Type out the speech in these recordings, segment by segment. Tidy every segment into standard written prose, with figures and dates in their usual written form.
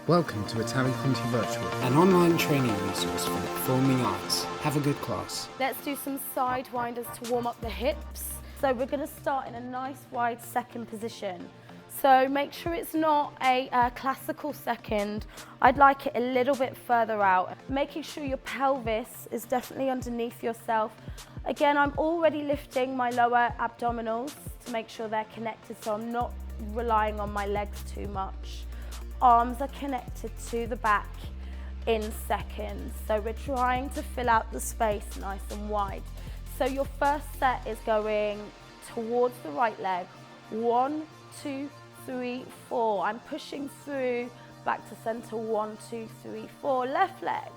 Welcome to Italia Conti Virtual, an online training resource for the performing arts. Have a good class. Let's do some side winders to warm up the hips. So we're going to start in a nice wide second position. So make sure it's not a classical second. I'd like it a little bit further out. Making sure your pelvis is definitely underneath yourself. Again, I'm already lifting my lower abdominals to make sure they're connected, so I'm not relying on my legs too much. Arms are connected to the back in seconds. So we're trying to fill out the space nice and wide. So your first set is going towards the right leg. 1, 2, 3, 4. I'm pushing through back to center. 1, 2, 3, 4. Left leg.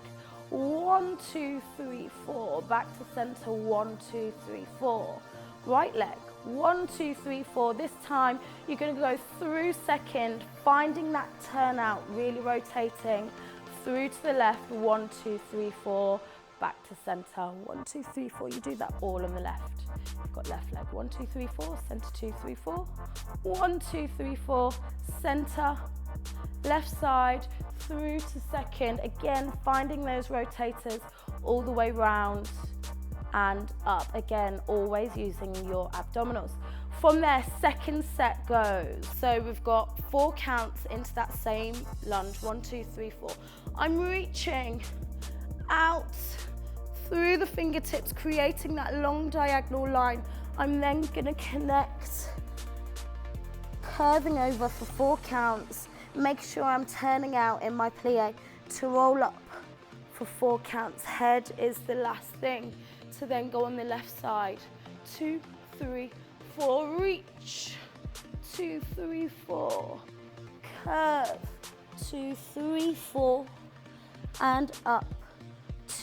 1, 2, 3, 4. Back to center. 1, 2, 3, 4. Right leg. 1, 2, 3, 4. This time you're going to go through second, finding that turnout, really rotating through to the left. 1, 2, 3, 4. Back to center. 1, 2, 3, 4. You do that all on the left. You've got left leg. 1, 2, 3, 4. Center. 2, 3, 4. 1, 2, 3, 4. Center. Left side through to second. Again, finding those rotators all the way round and up. Again, always using your abdominals. From there, second set goes. So we've got 4 counts into that same lunge. 1, 2, 3, 4. I'm reaching out through the fingertips, creating that long diagonal line. I'm then gonna connect, curving over for 4 counts. Make sure I'm turning out in my plie to roll up for 4 counts. Head is the last thing to then go on the left side. 2, 3, 4, reach. 2, 3, 4, curve. 2, 3, 4, and up.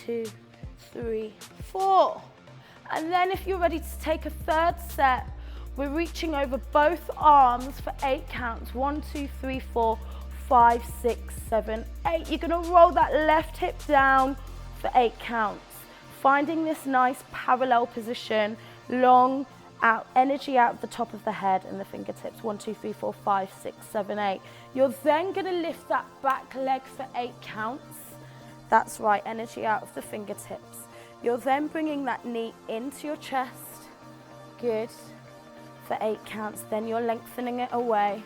2, 3, 4. And then if you're ready to take a third set, we're reaching over both arms for 8 counts. 1, 2, 3, 4, 5, 6, 7, 8. You're gonna roll that left hip down for 8 counts. Finding this nice parallel position, long out, energy out of the top of the head and the fingertips. 1, 2, 3, 4, 5, 6, 7, 8. You're then gonna lift that back leg for 8 counts. That's right, energy out of the fingertips. You're then bringing that knee into your chest. Good, for 8 counts. Then you're lengthening it away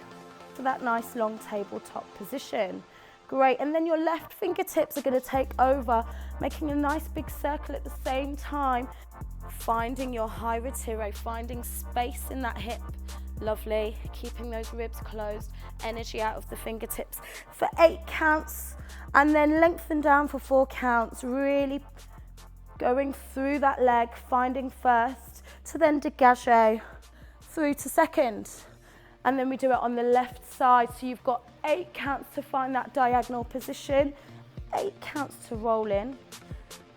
for that nice long tabletop position. Great, and then your left fingertips are gonna take over, making a nice big circle at the same time. Finding your high retiro, finding space in that hip. Lovely, keeping those ribs closed, energy out of the fingertips for 8 counts, and then lengthen down for 4 counts, really going through that leg, finding first to then dégage through to second. And then we do it on the left side, so you've got 8 counts to find that diagonal position, 8 counts to roll in.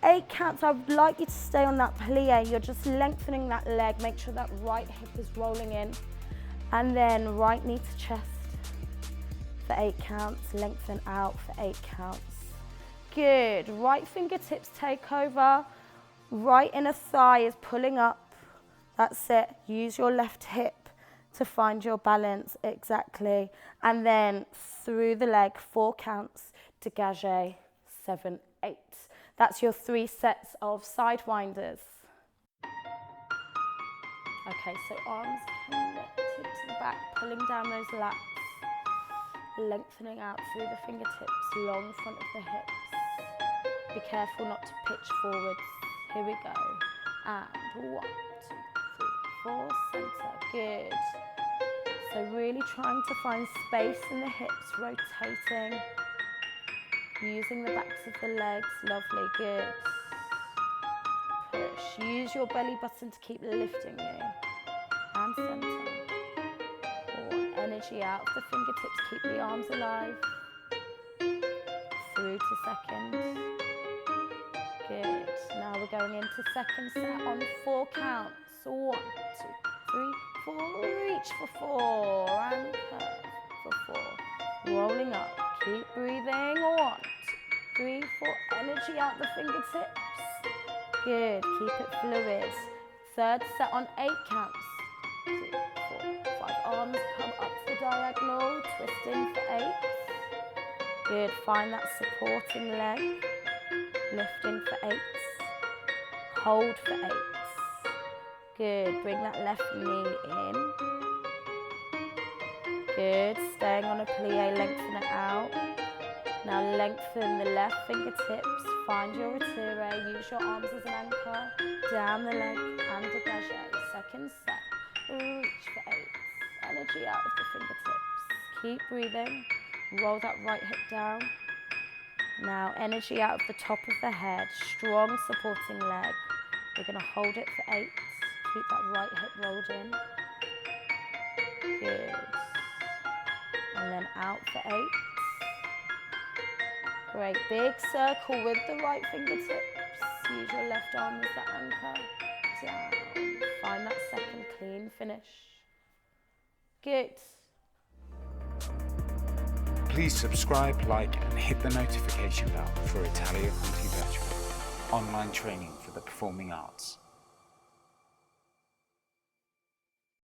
8 counts, I would like you to stay on that plie. You're just lengthening that leg, make sure that right hip is rolling in. And then right knee to chest for 8 counts, lengthen out for 8 counts. Good, right fingertips take over, right inner thigh is pulling up. That's it, use your left hip to find your balance, exactly. And then through the leg, 4 counts, dégage, 7, 8. That's your 3 sets of side winders. Okay, so arms connected to the back, pulling down those lats, lengthening out through the fingertips, long front of the hips. Be careful not to pitch forwards. Here we go. And 1, 2, 3, 4, center, good. So really trying to find space in the hips, rotating, using the backs of the legs, lovely, good. Push, use your belly button to keep lifting you. And center. 4, energy out of the fingertips, keep the arms alive. Through to second. Good, now we're going into second set on 4 counts. 1, 2, 3, 4, reach for 4, and curve for 4. Rolling up, keep breathing. 1, 2, 3, 4, energy out the fingertips. Good, keep it fluid. Third set on 8 counts. 2, 4, 5, arms come up to the diagonal, twisting for 8. Good, find that supporting leg. Lifting for 8s. Hold for 8s. Good, bring that left knee in. Good, staying on a plie, lengthen it out. Now lengthen the left fingertips, find your retire, use your arms as an anchor, down the leg and dégagé. Second set, reach for 8s, energy out of the fingertips. Keep breathing, roll that right hip down. Now energy out of the top of the head, strong supporting leg. We're gonna hold it for 8s, keep that right hip rolled in. Good. And then out for 8s. Great, big circle with the right fingertips. Use your left arm as the anchor. Down, find that second clean finish. Good. Please subscribe, like and hit the notification bell for Italia Conti Virtual, online training for the performing arts.